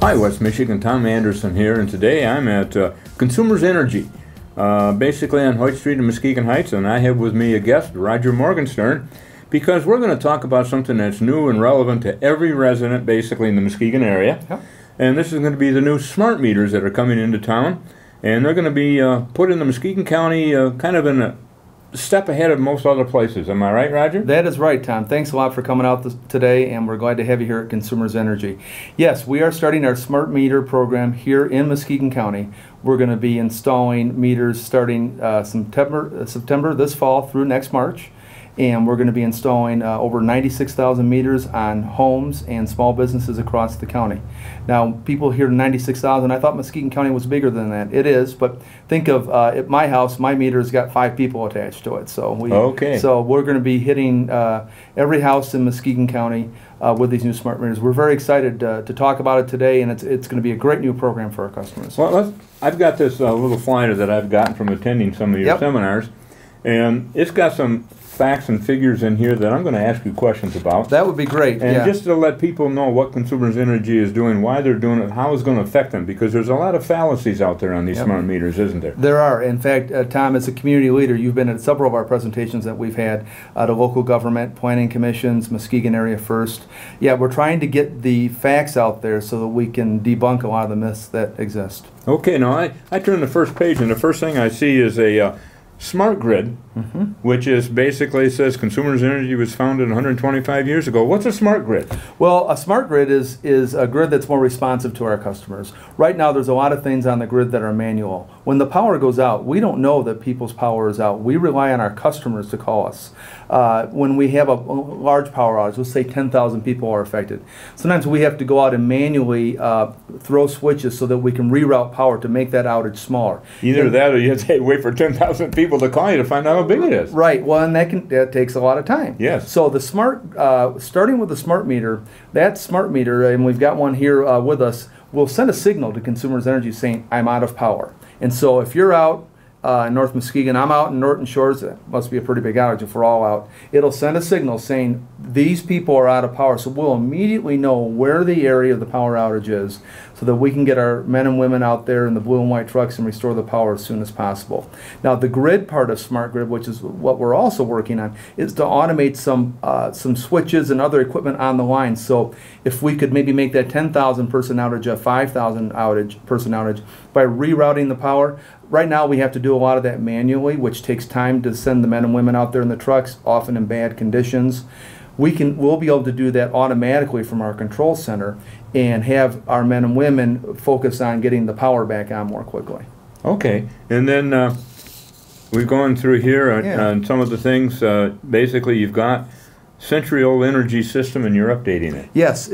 Hi, West Michigan. Tom Anderson here, and today I'm at Consumers Energy, basically on Hoyt Street in Muskegon Heights, and I have with me a guest, Roger Morgenstern, because we're going to talk about something that's new and relevant to every resident, basically, in the Muskegon area. Yep. And this is going to be the new smart meters that are coming into town, and they're going to be put in the Muskegon County kind of in a step ahead of most other places. Am I right, Roger? That is right, Tom. Thanks a lot for coming out today, and we're glad to have you here at Consumers Energy. Yes, we are starting our smart meter program here in Muskegon County. We're going to be installing meters starting September this fall through next March. And we're going to be installing over 96,000 meters on homes and small businesses across the county. Now, people hear 96,000. I thought Muskegon County was bigger than that. It is, but think of at my house, my meter's got 5 people attached to it. So we're going to be hitting every house in Muskegon County with these new smart meters. We're very excited to talk about it today, and it's going to be a great new program for our customers. Well, I've got this little flyer that I've gotten from attending some of your seminars, and it's got some facts and figures in here that I'm going to ask you questions about. That would be great. And just to let people know what Consumers Energy is doing, why they're doing it, how it's going to affect them, because there's a lot of fallacies out there on these smart meters, isn't there? There are. In fact, Tom, as a community leader, you've been at several of our presentations that we've had to local government, planning commissions, Muskegon Area First. Yeah, we're trying to get the facts out there so that we can debunk a lot of the myths that exist. Okay, now I turn the first page, and the first thing I see is a smart grid, which is basically says Consumers Energy was founded 125 years ago. What's a smart grid? Well, a smart grid is a grid that's more responsive to our customers. Right now, there's a lot of things on the grid that are manual. When the power goes out, we don't know that people's power is out. We rely on our customers to call us. When we have a large power outage, let's say 10,000 people are affected, sometimes we have to go out and manually throw switches so that we can reroute power to make that outage smaller. Either that or you have to wait for 10,000 people to call you to find out how big it is. Right. Well, and that takes a lot of time. Yes. So the starting with the smart meter, that smart meter, and we've got one here with us, will send a signal to Consumers Energy saying, I'm out of power. And so if you're out in North Muskegon, I'm out in Norton Shores, it must be a pretty big outage if we're all out, it'll send a signal saying these people are out of power. So we'll immediately know where the area of the power outage is so that we can get our men and women out there in the blue and white trucks and restore the power as soon as possible. Now the grid part of smart grid, which is what we're also working on, is to automate some switches and other equipment on the line. So if we could maybe make that 10,000 person outage a 5,000 person outage by rerouting the power. Right now we have to do a lot of that manually, which takes time to send the men and women out there in the trucks, often in bad conditions. We'll be able to do that automatically from our control center and have our men and women focus on getting the power back on more quickly. Okay, and then we've gone through here on some of the things. Basically, you've got century-old energy system and you're updating it. Yes,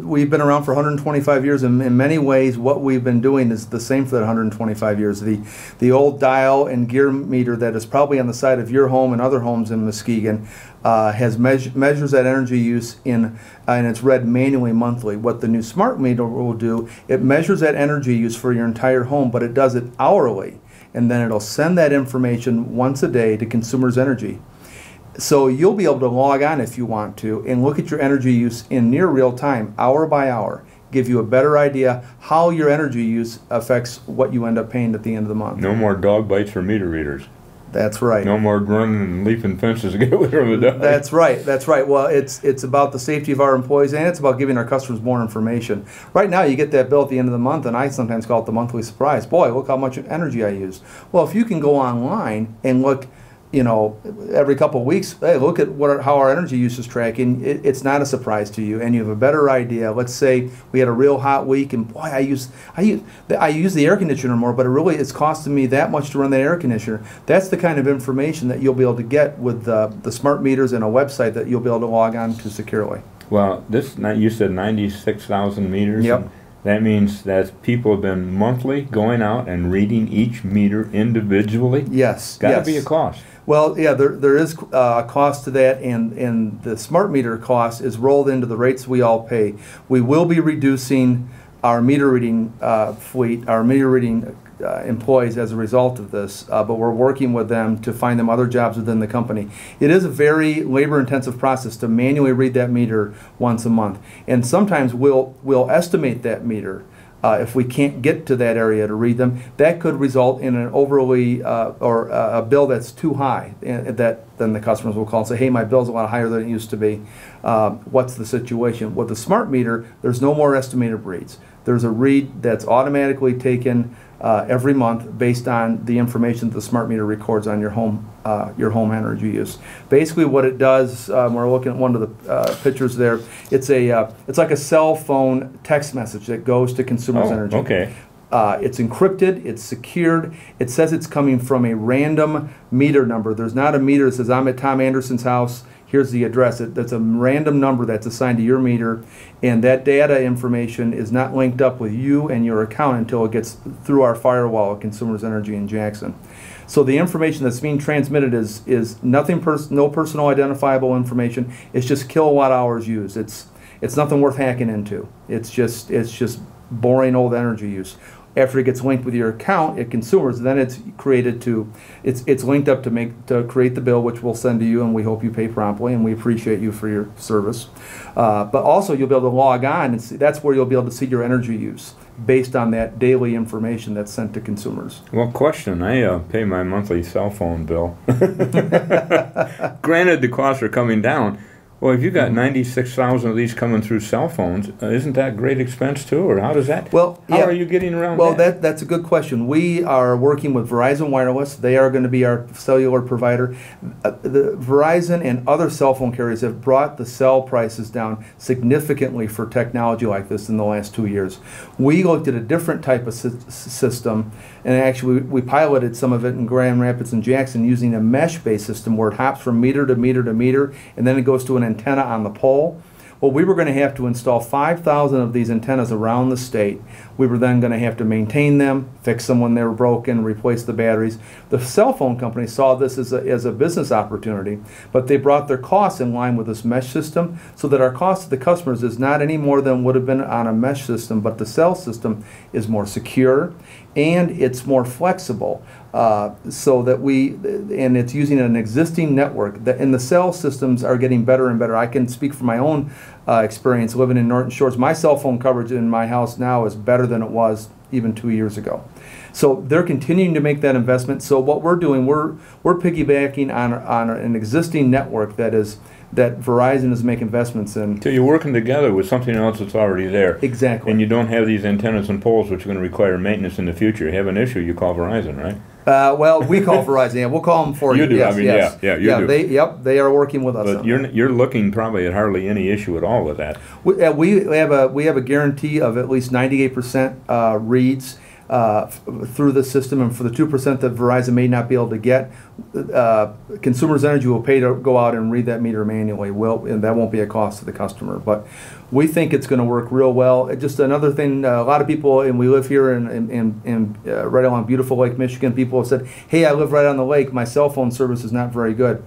we've been around for 125 years, and in many ways what we've been doing is the same for that 125 years. The old dial and gear meter that is probably on the side of your home and other homes in Muskegon measures that energy use and it's read manually monthly. What the new smart meter will do, it measures that energy use for your entire home, but it does it hourly, and then it'll send that information once a day to Consumers Energy. So you'll be able to log on if you want to and look at your energy use in near real time, hour by hour, give you a better idea how your energy use affects what you end up paying at the end of the month. No more dog bites for meter readers. That's right. No more running and leaping fences to get away from the dog. That's right. That's right. Well, it's about the safety of our employees, and it's about giving our customers more information. Right now, you get that bill at the end of the month, and I sometimes call it the monthly surprise. Boy, look how much energy I used. Well, if you can go online and look, every couple of weeks, hey, look at how our energy use is tracking. It's not a surprise to you, and you have a better idea. Let's say we had a real hot week, and boy, I use the air conditioner more, but it's costing me that much to run that air conditioner. That's the kind of information that you'll be able to get with the smart meters and a website that you'll be able to log on to securely. Well, you said 96,000 meters. Yep. That means that people have been monthly going out and reading each meter individually? Yes. Got to be a cost. Well, yeah, there is a cost to that, and the smart meter cost is rolled into the rates we all pay. We will be reducing our meter reading fleet, our meter reading employees as a result of this, but we're working with them to find them other jobs within the company. It is a very labor-intensive process to manually read that meter once a month, and sometimes we'll estimate that meter If we can't get to that area to read them, that could result in an overly or a bill that's too high. That then the customers will call and say, "Hey, my bill's a lot higher than it used to be. What's the situation?" With the smart meter, there's no more estimated reads. There's a read that's automatically taken every month based on the information that the smart meter records on your home energy use. Basically, what it does, we're looking at one of the pictures there. It's like a cell phone text message that goes to Consumers Energy. Okay. It's encrypted, it's secured, it says it's coming from a random meter number. There's not a meter that says, "I'm at Tom Anderson's house, here's the address." That's a random number that's assigned to your meter, and that data information is not linked up with you and your account until it gets through our firewall at Consumers Energy in Jackson. So the information that's being transmitted is nothing, no personal identifiable information. It's just kilowatt hours used. It's nothing worth hacking into. It's just boring old energy use. After it gets linked with your account at Consumers, then it's created it's linked up to create the bill, which we'll send to you, and we hope you pay promptly, and we appreciate you for your service. But also, you'll be able to log on, and that's where you'll be able to see your energy use based on that daily information that's sent to consumers. Well, question, I pay my monthly cell phone bill. Granted, the costs are coming down. Well, if you got 96,000 of these coming through cell phones, isn't that great expense too, or how does that? Well, how are you getting around that? Well, that's a good question. We are working with Verizon Wireless. They are going to be our cellular provider. The Verizon and other cell phone carriers have brought the cell prices down significantly for technology like this in the last 2 years. We looked at a different type of system, and actually we piloted some of it in Grand Rapids and Jackson using a mesh-based system where it hops from meter to meter to meter, and then it goes to an antenna on the pole. Well, we were going to have to install 5,000 of these antennas around the state. We were then going to have to maintain them, fix them when they were broken, replace the batteries. The cell phone company saw this as a business opportunity, but they brought their costs in line with this mesh system so that our cost to the customers is not any more than would have been on a mesh system, but the cell system is more secure and it's more flexible. So that and it's using an existing network, and the cell systems are getting better and better. I can speak from my own experience living in Norton Shores. My cell phone coverage in my house now is better than it was even 2 years ago. So they're continuing to make that investment. So what we're doing, we're piggybacking on an existing network that Verizon is making investments in. So you're working together with something else that's already there. Exactly. And you don't have these antennas and poles which are going to require maintenance in the future. You have an issue, you call Verizon, right? Well, we call Verizon. Yeah, we'll call them for you. You do. Yes, I mean, yes. you do. They are working with us. But you're looking probably at hardly any issue at all with that. We have a guarantee of at least 98% reads through the system, and for the 2% that Verizon may not be able to get, Consumers Energy will pay to go out and read that meter manually. And that won't be a cost to the customer. But we think it's going to work real well. Just another thing, a lot of people, and we live here in right along beautiful Lake Michigan, people have said, "Hey, I live right on the lake. My cell phone service is not very good."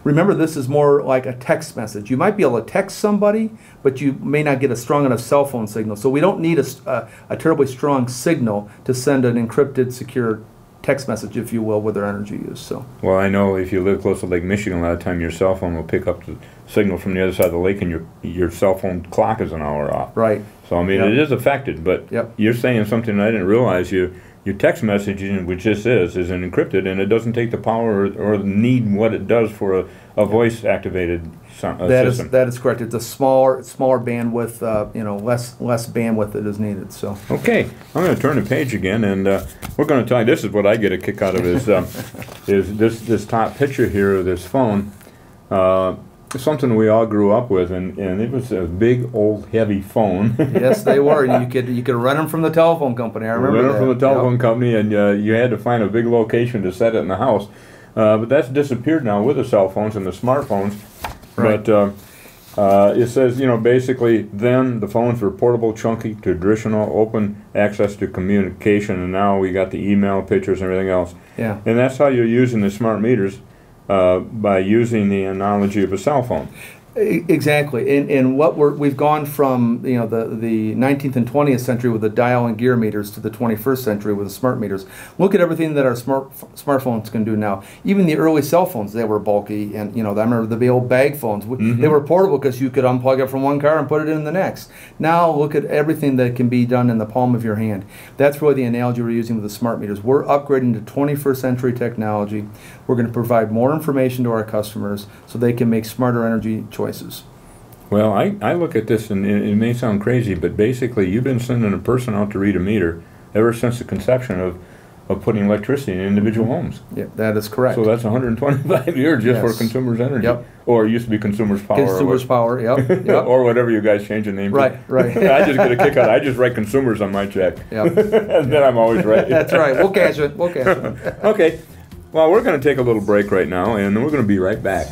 Remember, this is more like a text message. You might be able to text somebody, but you may not get a strong enough cell phone signal. So we don't need a terribly strong signal to send an encrypted, secure text message, if you will, with their energy use. So. Well, I know if you live close to Lake Michigan, a lot of time your cell phone will pick up the signal from the other side of the lake, and your cell phone clock is an hour off. Right. So I mean, it is affected, but you're saying something I didn't realize. Your text messaging, which this is encrypted, and it doesn't take the power or need what it does for a voice-activated system. That is correct. It's a smaller bandwidth. Less bandwidth that is needed. So. Okay, I'm going to turn the page again, and we're going to talk. This is what I get a kick out of is this top picture here of this phone. Something we all grew up with, and it was a big, old, heavy phone. Yes, they were. And you could rent them from the telephone company. I remember rent them from the telephone company, and you had to find a big location to set it in the house. But that's disappeared now with the cell phones and the smartphones. Right. But it says, basically, then the phones were portable, chunky, traditional, open access to communication, and now we got the email, pictures, and everything else. Yeah. And that's how you're using the smart meters. By using the analogy of a cell phone. Exactly, and what we've gone from the 19th and 20th century with the dial and gear meters to the 21st century with the smart meters. Look at everything that our smartphones can do now. Even the early cell phones, they were bulky, and I remember the old bag phones. They were portable because you could unplug it from one car and put it in the next. Now look at everything that can be done in the palm of your hand. That's really the analogy we're using with the smart meters. We're upgrading to 21st century technology. We're going to provide more information to our customers so they can make smarter energy choices. Well, I look at this, and it may sound crazy, but basically you've been sending a person out to read a meter ever since the conception of putting electricity in individual homes. Yeah, that is correct. So that's 125 years just for Consumers Energy. Yep. Or it used to be Consumers Power. Consumers Power, yep. Or whatever you guys change the name right, to. Right, I just get a kick out. I just write Consumers on my check. Yep. And then I'm always right. That's right. We'll cash it. We'll cash it. Okay. Well, we're going to take a little break right now, and we're going to be right back.